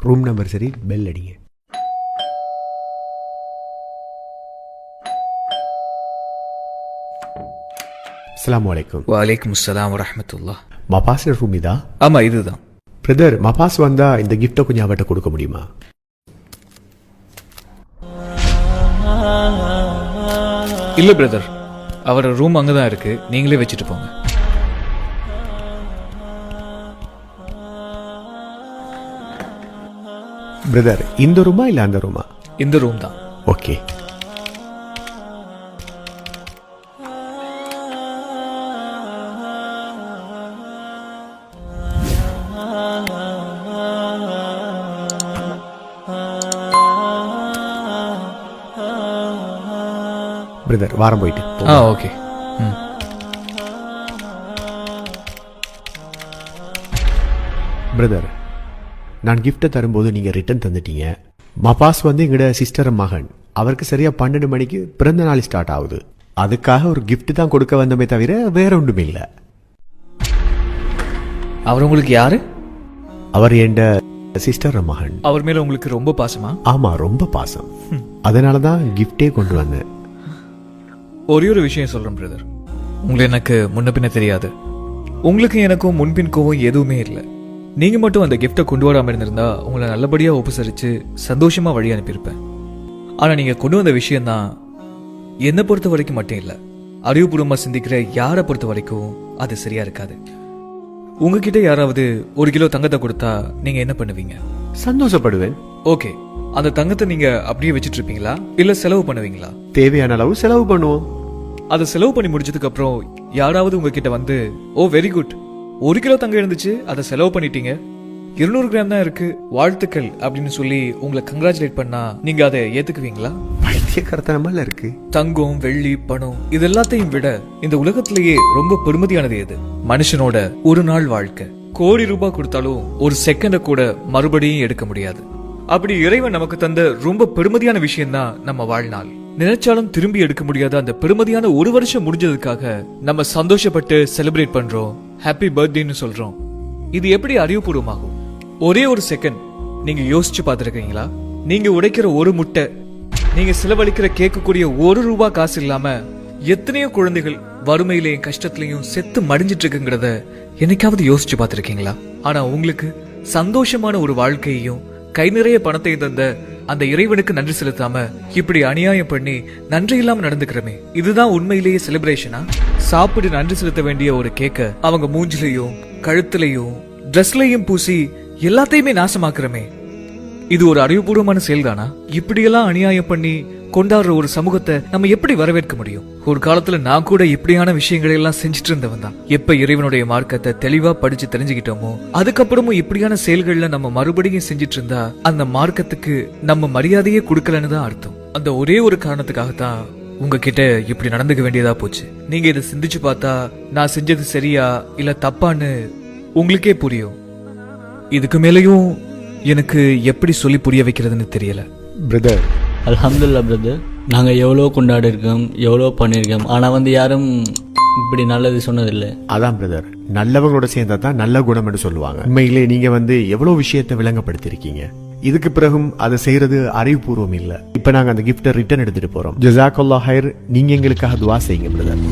Room number சரி, bell அடிங்க. அஸ்ஸலாமு அலைக்கும். வலைக்கும் அஸ்ஸலாம் வரஹ்மத்துல்லாஹ். மபாஸ் ரூம் இதா? ஆமாம், இதுதான். பிரதர், மபாஸ் வந்தா இந்த கிஃப்ட்டை கொஞ்சம் அவட்ட கொடுக்க முடியுமா? இல்லை பிரதர், அவர் ரூம் அங்கே தான் இருக்கு, நீங்களே வச்சுட்டு போங்க. பிரதர், இந்த ரூமா இல்லை அந்த ரூமா? இந்த ரூம் தான். ஓகே. பிரதர், வாரம் போயிட்டு. ஓகே. பிரதர், நான் கிஃப்ட்டை தரும்போது நீங்கள் ரிட்டன் தந்துட்டீங்க. மபாஸ் வந்து எங்களோட சிஸ்டர் மகன், அவருக்கு சரியாக 12 மணிக்கு பிறந்த நாள் ஸ்டார்ட் ஆகுது. அதுக்காக ஒரு கிஃப்ட் தான் கொடுக்க வந்தமே தவிர வேற ஒன்றுமே இல்லை. அவர் உங்களுக்கு யாரு? அவர் என் சிஸ்டர் மகன். அவர் மேல உங்களுக்கு ரொம்ப பாசமா? ஆமா, ரொம்ப பாசம். அதனால தான் கிஃப்டே கொண்டு வந்தேன். ஒரே ஒரு விஷயம் சொல்றேன் பிரதர், உங்களை எனக்கு முன்ன பின்ன தெரியாது. உங்களுக்கு எனக்கும் முன்பின் கோவம் எதுவுமே இல்லை. நீங்க மட்டும் அந்த கிஃப்டை கொண்டு வராம இருந்திருந்தா உங்களை நல்லபடியா உபசரிச்சு சந்தோஷமா வழி அனுப்பியிருப்பேன். ஆனா நீங்க கொண்டு வந்த விஷயம் தான் என்னை பொறுத்த வரைக்கும் மட்டும் இல்லை, அறிவுபூர்வமா சிந்திக்கிற யாரை பொறுத்த வரைக்கும் அது சரியா இருக்காது. உங்ககிட்ட யாராவது 1 கிலோ தங்கத்தை கொடுத்தா நீங்க என்ன பண்ணுவீங்க? சந்தோஷப்படுவேன். ஓகே, அந்த தங்கத்தை நீங்க அப்படியே வச்சிட்டு இருப்பீங்களா இல்ல செலவு பண்ணுவீங்களா? தேவையான அளவு செலவு பண்ணுவோம். அதை செலவு பண்ணி முடிச்சதுக்கு அப்புறம் யாராவது உங்ககிட்ட வந்து, ஓ வெரி குட், 1 கிலோ தங்கம் இருந்துச்சு, அதை செலவு பண்ணிட்டீங்க, 200 கிராம் தான் இருக்கு, வாழ்த்துக்கள் அப்படின்னு சொல்லி உங்களை கங்க்ராச்சுலேட் பண்ணா நீங்க அதை ஏத்துக்குவீங்களா? பைத்தியக்காரத்தனமா இருக்கு. தங்கம், வெள்ளி, பணம் இது எல்லாத்தையும் விட இந்த உலகத்திலேயே ரொம்ப பெருமதியானது எது? மனுஷனோட ஒரு நாள் வாழ்க்கை. கோடி ரூபாய் கொடுத்தாலும் ஒரு செகண்ட கூட மறுபடியும் எடுக்க முடியாது. அப்படி இறைவன் நமக்கு தந்த ரொம்ப பெருமதியான விஷயம் தான் நம்ம வாழ்நாள். நினைச்சாலும் திரும்பி எடுக்க முடியாத அந்த பெருமதியான 1 வருஷம் முடிஞ்சதுக்காக நம்ம சந்தோஷப்பட்டு செலிப்ரேட் பண்றோம், ஹாப்பி பர்த்டேன்னு சொல்றோம். இது எப்படி அறிவுபூர்வமாகும்? ஒரே ஒரு செகண்ட் நீங்க யோசிச்சு பார்த்திருக்கீங்களா? நீங்க உடைக்கிற ஒரு முட்டை, நீங்க செலவழிக்கிற கேட்கக்கூடிய 1 ரூபாய் காசு இல்லாம எத்தனையோ குழந்தைகள் வறுமையிலையும் கஷ்டத்திலையும் செத்து மடிஞ்சிட்டு இருக்குங்கிறத என்னைக்காவது யோசிச்சு பார்த்திருக்கீங்களா? ஆனா உங்களுக்கு சந்தோஷமான ஒரு வாழ்க்கையையும் கை நிறைய பணத்தையும் தந்த அந்த இறைவனுக்கு நன்றி செலுத்தாம இப்படி அநியாயம் பண்ணி நன்றி இல்லாம நடந்துக்கிறமே, இதுதான் உண்மையிலேயே செலிப்ரேஷனா? சாப்பிட்டு நன்றி செலுத்த வேண்டிய ஒரு கேக்க அவங்க மூஞ்சிலையும் கழுத்துலையும் ட்ரெஸ்லையும் பூசி எல்லாத்தையுமே நாசமாக்குறமே, இது ஒரு அறிவுபூர்வமான செயல்தானா? இப்படியெல்லாம் அநியாயம் பண்ணி கொண்டாடுற ஒரு சமூகத்தை நம்ம எப்படி வரவேற்க முடியும்? ஒரு காலத்துல நான் கூட இப்படியான விஷயங்களை எல்லாம் செஞ்சுட்டு இருந்தவன் தான். எப்ப இறைவனுடைய மார்க்கத்தை தெளிவா படிச்சு தெரிஞ்சுக்கிட்டோமோ அதுக்கப்புறமும் இப்படியான செயல்கள்ல நம்ம மறுபடியும் செஞ்சிட்டு இருந்தா அந்த மார்க்கத்துக்கு நம்ம மரியாதையே கொடுக்கலன்னு தான் அர்த்தம். அந்த ஒரே ஒரு காரணத்துக்காகத்தான் உங்ககிட்ட இப்படி நடந்துக்க வேண்டியதா போச்சு. நீங்க இதை சிந்திச்சு பார்த்தா நான் செஞ்சது சரியா இல்ல தப்பான்னு உங்களுக்கே புரியும். இதுக்கு மேலையும் எனக்கு எப்படி சொல்லி புரிய வைக்கிறதுன்னு தெரியல. பிரதர், அல்ஹம்துலில்லாஹ் பிரதர், நாங்கள் எவ்வளோ கொண்டாடி இருக்கோம், எவ்வளோ பண்ணியிருக்கோம், ஆனால் யாரும் இப்படி நல்லது சொன்னதில்லை. அதான் பிரதர், நல்லவங்களோட சேர்ந்தா தான் நல்ல குணம்னு சொல்லுவாங்க. உண்மையிலே நீங்க எவ்வளவு விஷயத்தை விளங்கப்படுத்திருக்கீங்க. இதுக்கு பிறகும் அதை செய்யறது அறிவுபூர்வம் இல்ல. இப்ப நாங்க அந்த கிஃப்டை ரிட்டர்ன் எடுத்துட்டு போறோம். ஜஸாக்கல்லாஹ் ஹைர். நீங்க எங்களுக்காக துஆ செய்யுங்க பிரதர்.